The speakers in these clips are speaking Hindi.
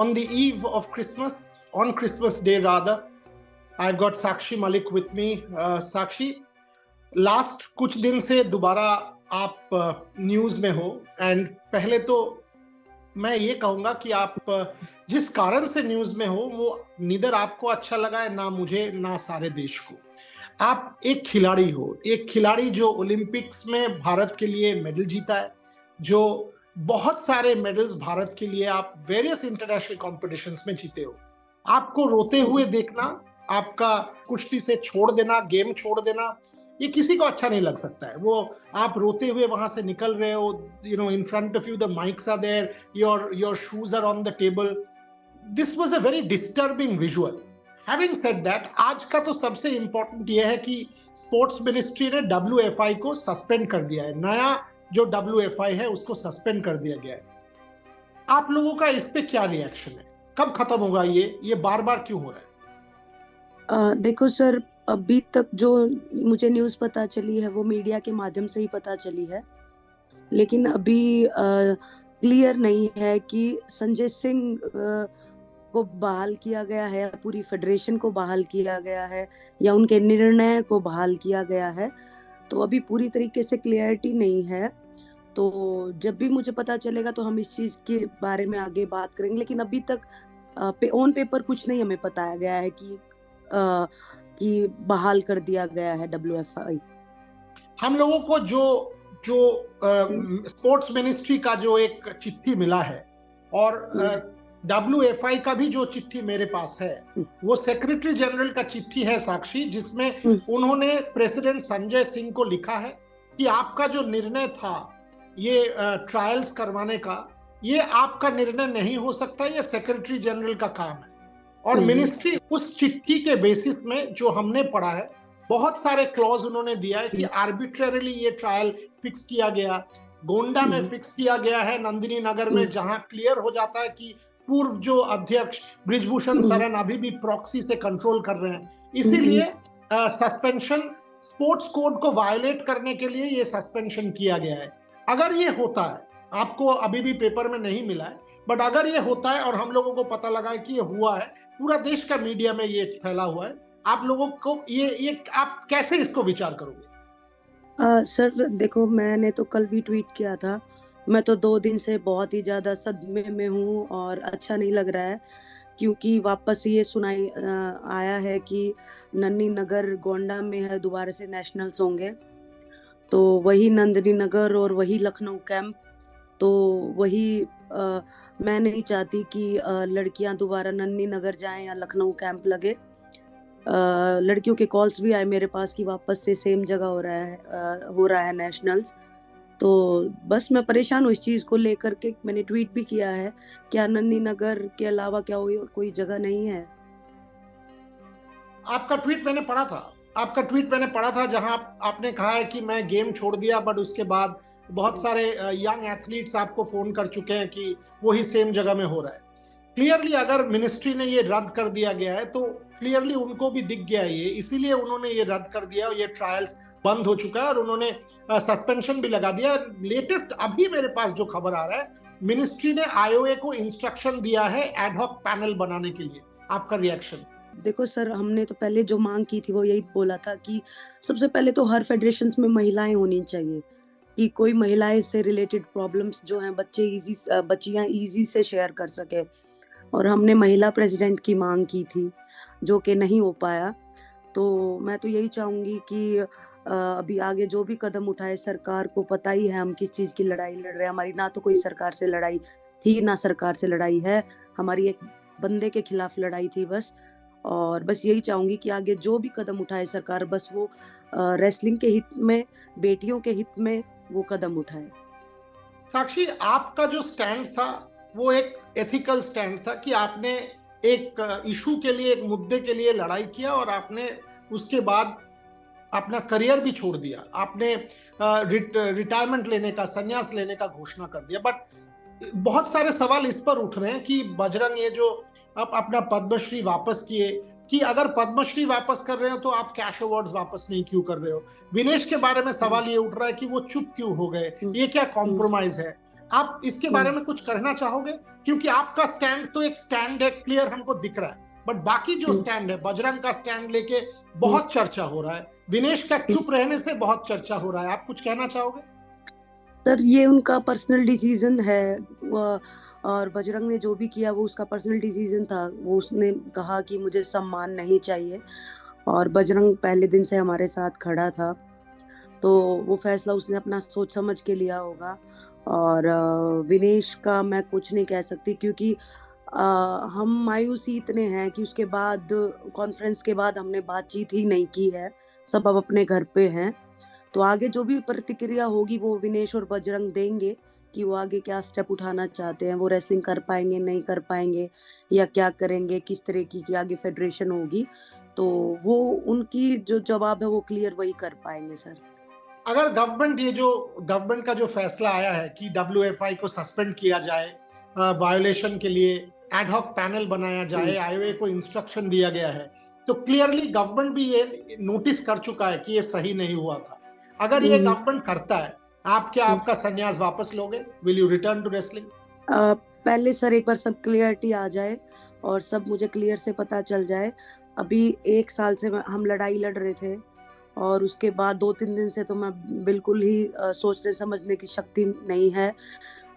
on the eve of Christmas, on Christmas Day rather, I've got Sakshi Malik with me. Sakshi, last कुछ दिन से दोबारा आप न्यूज में हो, एंड पहले तो मैं ये कहूंगा कि आप जिस कारण से न्यूज में हो वो नीदर आपको अच्छा लगा है, ना मुझे ना सारे देश को। आप एक खिलाड़ी हो, एक खिलाड़ी जो ओलंपिक्स में भारत के लिए मेडल जीता है, जो बहुत सारे मेडल्स भारत के लिए आप वेरियस इंटरनेशनल कॉम्पिटिशंस में जीते हो। आपको रोते हुए देखना, आपका कुश्ती से छोड़ देना, गेम छोड़ देना, ये किसी को अच्छा नहीं लग सकता है। वो आप रोते हुए वहां से निकल रहे हो, you know, in front of you the mics are there, your shoes are on the table. This was a very disturbing visual. Having said that, आज का तो सबसे इंपॉर्टेंट ये है कि स्पोर्ट्स मिनिस्ट्री ने WFI को सस्पेंड कर दिया है। नया जो WFI है उसको सस्पेंड कर दिया गया है। आप लोगों का इस पे क्या रिएक्शन है? कब खत्म होगा ये बार बार क्यों हो रहा है? देखो सर, अभी तक जो मुझे न्यूज़ पता चली है वो मीडिया के माध्यम से ही पता चली है, लेकिन अभी क्लियर नहीं है कि संजय सिंह को बहाल किया गया है, पूरी फेडरेशन को बहाल किया गया है, या उनके निर्णय को बहाल किया गया है। तो अभी पूरी तरीके से क्लियरिटी नहीं है। तो जब भी मुझे पता चलेगा तो हम इस चीज़ के बारे में आगे बात करेंगे, लेकिन अभी तक ऑन पेपर कुछ नहीं हमें बताया गया है कि बहाल कर दिया गया है WFI। हम लोगों को जो स्पोर्ट्स मिनिस्ट्री का जो एक चिट्ठी मिला है, और WFI का भी जो चिट्ठी मेरे पास है, वो सेक्रेटरी जनरल का चिट्ठी है साक्षी, जिसमें उन्होंने प्रेसिडेंट संजय सिंह को लिखा है कि आपका जो निर्णय था ये ट्रायल्स करवाने का, ये आपका निर्णय नहीं हो सकता, ये सेक्रेटरी जनरल का काम है। और मिनिस्ट्री उस चिट्ठी के बेसिस में जो हमने पढ़ा है, बहुत सारे क्लॉज उन्होंने दिया है कि आर्बिट्रेरीली ये ट्रायल फिक्स किया गया, गोंडा में फिक्स किया गया है, नंदिनी नगर में, जहां क्लियर हो जाता है कि पूर्व जो अध्यक्ष ब्रिजभूषण सरन अभी भी प्रॉक्सी से कंट्रोल कर रहे हैं। इसीलिए सस्पेंशन, स्पोर्ट्स कोड को वायलेट करने के लिए ये सस्पेंशन किया गया है। अगर ये होता है, आपको अभी भी पेपर में नहीं मिला है, बट अगर ये होता है और हम लोगों को पता लगा है कि ये हुआ है, पूरा देश का मीडिया में ये फैला हुआ है, आप लोगों को ये आप कैसे इसको विचार करोगे? सर देखो, मैंने तो कल भी ट्वीट किया था, मैं तो 2 दिन से बहुत ही ज्यादा सदमे में हूँ और अच्छा नहीं लग रहा है, क्योंकि वापस ये सुनाई आया है कि नन्ही नगर गोंडा में है, दोबारा से नेशनल्स होंगे। तो वही नंदिनी नगर और वही लखनऊ कैंप, तो वही मैं नहीं चाहती कि लड़कियां दोबारा नन्ही नगर जाएं या लखनऊ कैंप लगे। लड़कियों के कॉल्स भी आए मेरे पास कि वापस से सेम जगह हो रहा है नेशनल्स। तो बस मैं परेशान हूँ इस चीज को लेकर के। मैंने ट्वीट भी किया है, क्या नन्ही नगर के अलावा क्या कोई जगह नहीं है? आपका ट्वीट मैंने पढ़ा था जहां आपने कहा है कि मैं गेम छोड़ दिया, बट उसके बाद बहुत सारे यंग एथलीट्स आपको फोन कर चुके हैं कि वही सेम जगह में हो रहा है। क्लियरली अगर मिनिस्ट्री ने ये रद्द कर दिया गया है तो क्लियरली उनको भी दिख गया है ये, इसीलिए उन्होंने ये रद्द कर दिया, ये ट्रायल्स बंद हो चुका है और उन्होंने सस्पेंशन भी लगा दिया। लेटेस्ट अभी मेरे पास जो खबर आ रहा है, मिनिस्ट्री ने IOA को इंस्ट्रक्शन दिया है एडहॉक पैनल बनाने के लिए। आपका रिएक्शन? देखो सर, हमने तो पहले जो मांग की थी वो यही बोला था कि सबसे पहले तो हर फेडरेशन में महिलाएं होनी चाहिए, कि कोई महिलाएं से रिलेटेड प्रॉब्लम्स जो हैं बच्चियां इजी से शेयर कर सके। और हमने महिला प्रेसिडेंट की मांग की थी, जो कि नहीं हो पाया। तो मैं तो यही चाहूंगी कि अभी आगे जो भी कदम उठाए, सरकार को पता ही है हम किस चीज की लड़ाई लड़ रहे हैं। हमारी ना तो कोई सरकार से लड़ाई थी, ना सरकार से लड़ाई है, हमारी एक बंदे के खिलाफ लड़ाई थी बस। और बस यही चाहूंगी कि आगे जो भी कदम उठाए सरकार, बस वो रेसलिंग के हित में, बेटियों के हित में वो कदम उठाए। साक्षी, आपका जो स्टैंड था वो एक एथिकल स्टैंड था कि आपने एक इशू के लिए, एक मुद्दे के लिए लड़ाई किया और आपने उसके बाद अपना करियर भी छोड़ दिया। आपने रिटायरमेंट लेने का, संन्यास लेने का घोषणा कर दिया। बट बहुत सारे सवाल इस पर उठ रहे हैं कि बजरंग ये जो आप अपना पद्मश्री वापस किए, कि अगर पद्मश्री वापस कर रहे हो तो आप कैश अवार्ड्स वापस नहीं क्यों कर रहे हो? विनेश के बारे में सवाल ये उठ रहा है कि वो चुप क्यों हो गए, ये क्या कॉम्प्रोमाइज है? आप इसके बारे में कुछ कहना चाहोगे? क्योंकि आपका स्टैंड तो एक स्टैंड है, क्लियर हमको दिख रहा है, बट बाकी जो स्टैंड है, बजरंग का स्टैंड लेके बहुत चर्चा हो रहा है, विनेश का चुप रहने से बहुत चर्चा हो रहा है, आप कुछ कहना चाहोगे? सर ये उनका पर्सनल डिसीजन है, और बजरंग ने जो भी किया वो उसका पर्सनल डिसीजन था। वो उसने कहा कि मुझे सम्मान नहीं चाहिए, और बजरंग पहले दिन से हमारे साथ खड़ा था, तो वो फैसला उसने अपना सोच समझ के लिया होगा। और विनेश का मैं कुछ नहीं कह सकती, क्योंकि हम मायूसी इतने हैं कि उसके बाद कॉन्फ्रेंस के बाद हमने बातचीत ही नहीं की है, सब अब अपने घर पे हैं। तो आगे जो भी प्रतिक्रिया होगी वो विनेश और बजरंग देंगे कि वो आगे क्या स्टेप उठाना चाहते हैं, वो रेसलिंग कर पाएंगे नहीं कर पाएंगे, या क्या करेंगे, किस तरह की आगे फेडरेशन होगी, तो वो उनकी जो जवाब है वो क्लियर वही कर पाएंगे सर। अगर गवर्नमेंट का जो फैसला आया है कि WFI को सस्पेंड किया जाए, वायोलेशन के लिए एड हॉक पैनल बनाया जाए, आईओए को इंस्ट्रक्शन दिया गया है, तो क्लियरली गवर्नमेंट भी ये नोटिस कर चुका है कि ये सही नहीं हुआ था। अगर ये गवर्नमेंट करता है, आप क्या आपका संन्यास वापस लोगे? Will you return to wrestling? पहले सर एक बार सब क्लियरिटी आ जाए और सब मुझे क्लियर से पता चल जाए। अभी 1 साल से हम लड़ाई लड़ रहे थे, और उसके बाद 2-3 दिन से तो मैं बिल्कुल ही सोचने समझने की शक्ति नहीं है,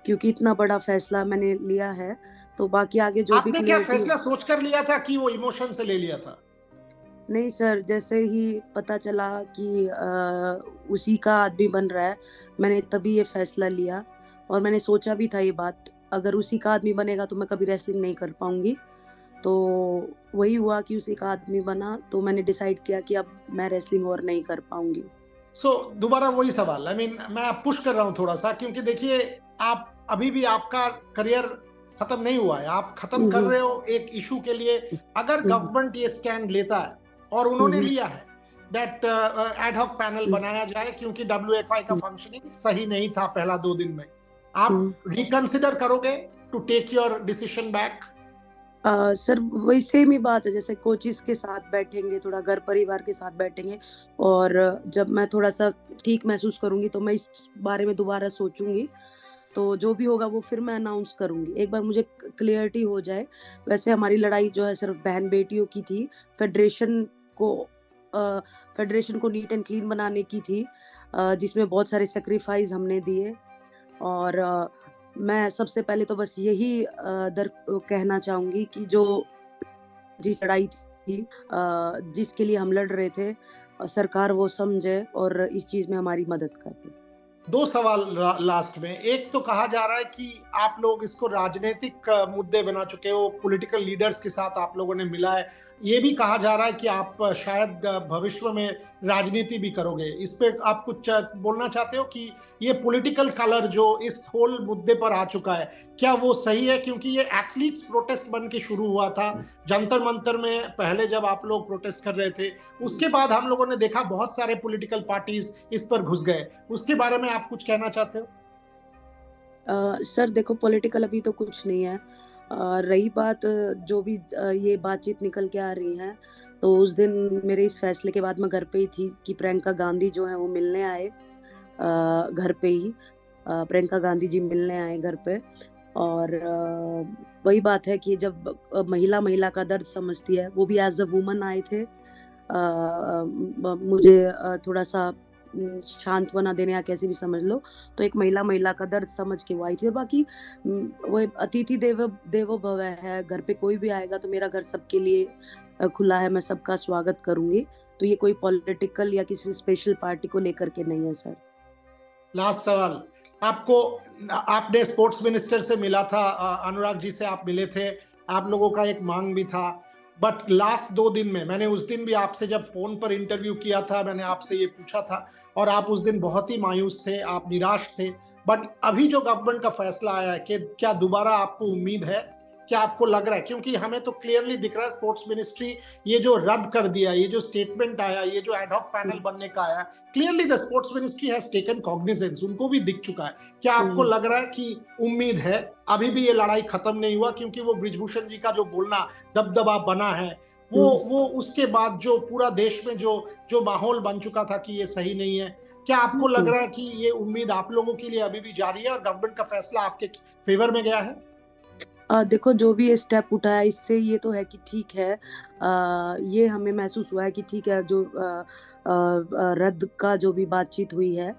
क्योंकि इतना बड़ा फैसला मैंने लिया है। तो बाकी आगे जो भी आपने क्या क्लियरिटी। फैसला सोचकर लिया था कि वो इमोशन से ले लिया था? नहीं सर, जैसे ही पता चला कि उसी का आदमी बन रहा है, मैंने तभी ये फैसला लिया। और मैंने सोचा भी था ये बात, अगर उसी का आदमी बनेगा तो मैं कभी रेसलिंग नहीं कर पाऊंगी। तो वही हुआ कि उसी का आदमी बना, तो मैंने डिसाइड किया कि अब मैं रेसलिंग और नहीं कर पाऊंगी। दोबारा वही सवाल, मैं पुश कर रहा हूं थोड़ा सा, क्योंकि देखिए, आप अभी भी आपका करियर खत्म नहीं हुआ है, आप खत्म कर रहे हो एक इशू के लिए। अगर गवर्नमेंट ये स्टैंड लेता है, और उन्होंने लिया है, दैट एड हॉक पैनल बनाया जाए, क्योंकि WFI का फंक्शनिंग सही नहीं था पहला 2 दिन में, आप रिकंसिडर करोगे to take your decision back? Sir वही सेम ही बात है, जैसे कोचिस के साथ बैठेंगे, थोड़ा घर परिवार के साथ बैठेंगे, और जब मैं थोड़ा सा ठीक महसूस करूंगी तो मैं इस बारे में दोबारा सोचूंगी। तो जो भी होगा वो फिर मैं अनाउंस करूंगी, एक बार मुझे क्लियरिटी हो जाए। वैसे हमारी लड़ाई जो है सिर्फ बहन बेटियों की थी, फेडरेशन को फेडरेशन को नीट एंड क्लीन बनाने की थी, जिसमें बहुत सारे सेक्रीफाइस हमने दिए। और मैं सबसे पहले तो बस यही कहना चाहूंगी कि जो जिस लड़ाई थी, जिसके लिए हम लड़ रहे थे, सरकार वो समझे और इस चीज में हमारी मदद करे। 2 सवाल लास्ट में। एक तो कहा जा रहा है कि आप लोग इसको राजनीतिक मुद्दे बना चुके हो, पॉलिटिकल लीडर्स के साथ आप लोगों ने मिला है। ये भी कहा जा रहा है कि आप शायद भविष्य में राजनीति भी करोगे। इस पे आप कुछ बोलना चाहते हो कि ये पॉलिटिकल कलर जो इस होल मुद्दे पर आ चुका है, क्या वो सही है? क्योंकि ये एथलीट्स प्रोटेस्ट बन के शुरू हुआ था जंतर मंतर में, पहले जब आप लोग प्रोटेस्ट कर रहे थे, उसके बाद हम लोगों ने देखा बहुत सारे पॉलिटिकल पार्टीज इस पर घुस गए। उसके बारे में आप कुछ कहना चाहते हो? सर देखो, पॉलिटिकल अभी तो कुछ नहीं है। रही बात जो भी ये बातचीत निकल के आ रही है, तो उस दिन मेरे इस फैसले के बाद मैं घर पे ही थी कि प्रियंका गांधी जो है वो मिलने आए, घर पे ही प्रियंका गांधी जी मिलने आए घर पे। और वही बात है कि जब महिला महिला का दर्द समझती है, वो भी एज अ वुमन आए थे, मुझे थोड़ा सा सांत्वना देने, या कैसे भी समझ लो, तो एक महिला महिला का दर्द समझ के वो आई थी। और बाकी वो अतिथि देवो भव है, घर पे कोई भी आएगा तो मेरा घर सबके लिए खुला है, मैं सबका स्वागत करूंगी। तो ये कोई पॉलिटिकल या किसी स्पेशल पार्टी को लेकर के नहीं है सर। लास्ट सवाल, आपने स्पोर्ट्स मिनिस्टर से मिला था, अनुराग जी से आप मिले थे, आप लोगों का एक मांग भी था, बट लास्ट 2 दिन में, मैंने उस दिन भी आपसे जब फोन पर इंटरव्यू किया था, मैंने आपसे ये पूछा था, और आप उस दिन बहुत ही मायूस थे, आप निराश थे। बट अभी जो गवर्नमेंट का फैसला आया है, कि क्या दोबारा आपको उम्मीद है? क्या आपको लग रहा है, क्योंकि हमें तो क्लियरली दिख रहा है स्पोर्ट्स मिनिस्ट्री ये जो रद्द कर दिया, ये जो स्टेटमेंट आया, ये जो एडहॉक पैनल बनने का आया, clearly the sports ministry has taken cognizance, उनको भी दिख चुका है। क्या आपको लग रहा है कि उम्मीद है? अभी भी ये लड़ाई खत्म नहीं हुआ, क्योंकि वो ब्रिजभूषण जी का जो बोलना दबदबा बना है, वो उसके बाद जो पूरा देश में जो माहौल बन चुका था कि ये सही नहीं है, क्या आपको लग बिल्कुल। रहा है कि ये उम्मीद आप लोगों के लिए अभी भी जारी है और गवर्नमेंट का फैसला आपके फेवर में गया है? देखो जो भी ये स्टेप उठाया इससे ये तो है कि ठीक है, ये हमें महसूस हुआ है कि ठीक है जो रद्द का जो भी बातचीत हुई है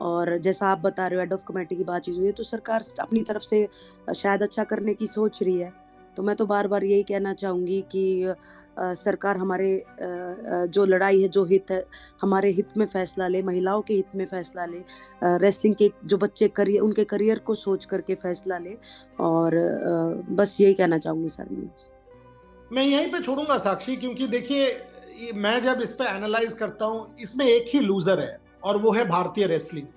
और जैसा आप बता रहे हो हेड ऑफ कमेटी की बातचीत हुई है तो सरकार अपनी तरफ से शायद अच्छा करने की सोच रही है। तो मैं तो बार-बार यही कहना चाहूँगी कि सरकार हमारे जो लड़ाई है, जो हित है, हमारे हित में फैसला ले, महिलाओं के हित में फैसला ले, रेसलिंग के जो बच्चे करियर उनके करियर को सोच करके फैसला ले और बस यही कहना चाहूँगी सर मैं। मैं यहीं पे छोड़ूंगा साक्षी, क्योंकि देखिए मैं जब इस पे एनालाइज करता हूं इसमें एक ही लूजर है और वो है भारतीय रेसलिंग।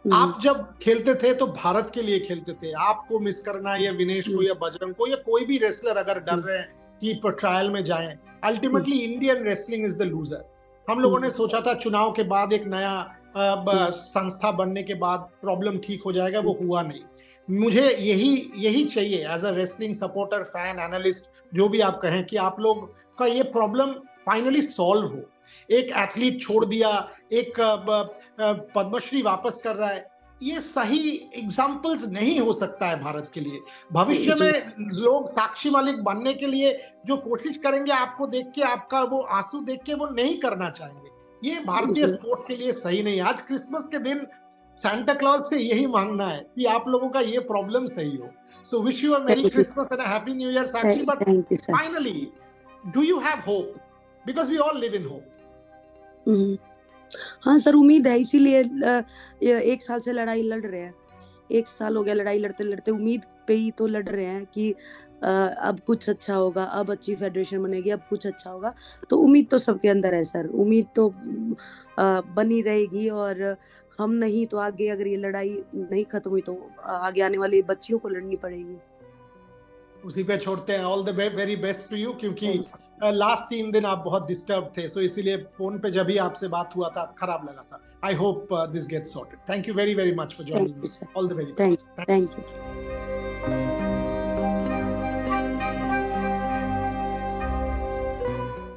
हुँ, आप जब खेलते थे तो भारत के लिए खेलते थे, आपको मिस करना हुँ, या विनेश को हुँ, या बजरंग को या कोई भी रेसलर अगर डर हुँ, रहे हैं कि ट्रायल में जाएं, hmm, ultimately Indian wrestling is the loser. हम लोगों ने हुँ, सोचा था चुनाव के बाद एक नया हुँ, संस्था बनने के बाद प्रॉब्लम ठीक हो जाएगा, हुँ, वो हुआ नहीं। मुझे यही यही चाहिए as a wrestling supporter, fan, analyst, जो भी आप कहें, कि आप लोग का ये प्रॉब्लम फाइनली सॉल्व हो। एक एथलीट छोड़ दिया, एक पद्मश्री वापस कर रहा है, ये सही एग्जाम्पल्स नहीं हो सकता है भारत के लिए। भविष्य जी, में लोग साक्षी मालिक बनने के लिए जो कोशिश करेंगे, आपको देख के, आपका वो आंसू देख के वो नहीं करना चाहेंगे। ये भारतीय जी, स्पोर्ट के लिए सही नहीं है। आज क्रिसमस के दिन सांता क्लॉज से यही मांगना है कि आप लोगों का ये प्रॉब्लम सही हो। So wish you a merry thank you, Christmas and a happy new year Sakshi, but thank you sir. Finally do you have hope? Because we all live in hope. Hmm, हाँ सर उम्मीद है इसीलिए ये 1 साल से लड़ाई लड़ रहे हैं। 1 साल हो गया लड़ाई लड़ते-लड़ते उम्मीद पे ही तो लड़ रहे हैं कि अब कुछ अच्छा होगा, अब अच्छी फेडरेशन बनेगी, अब कुछ अच्छा होगा। तो उम्मीद तो सबके अंदर है सर, उम्मीद तो बनी रहेगी और हम नहीं तो आगे अगर ये लड़ाई नहीं खत्म हुई तो आगे आने वाली बच्चियों को लड़नी पड़ेगी। उसी पे छोड़ते हैं। All the very best to you, क्योंकि थैंक लास्ट 3 दिन आप बहुत डिस्टर्ब थे, सो इसीलिए फोन पे जब भी आपसे बात हुआ था खराब लगा था। I hope this get sorted. Thank you very very much for thank joining you me. Sir. All the very thank best. Thank you.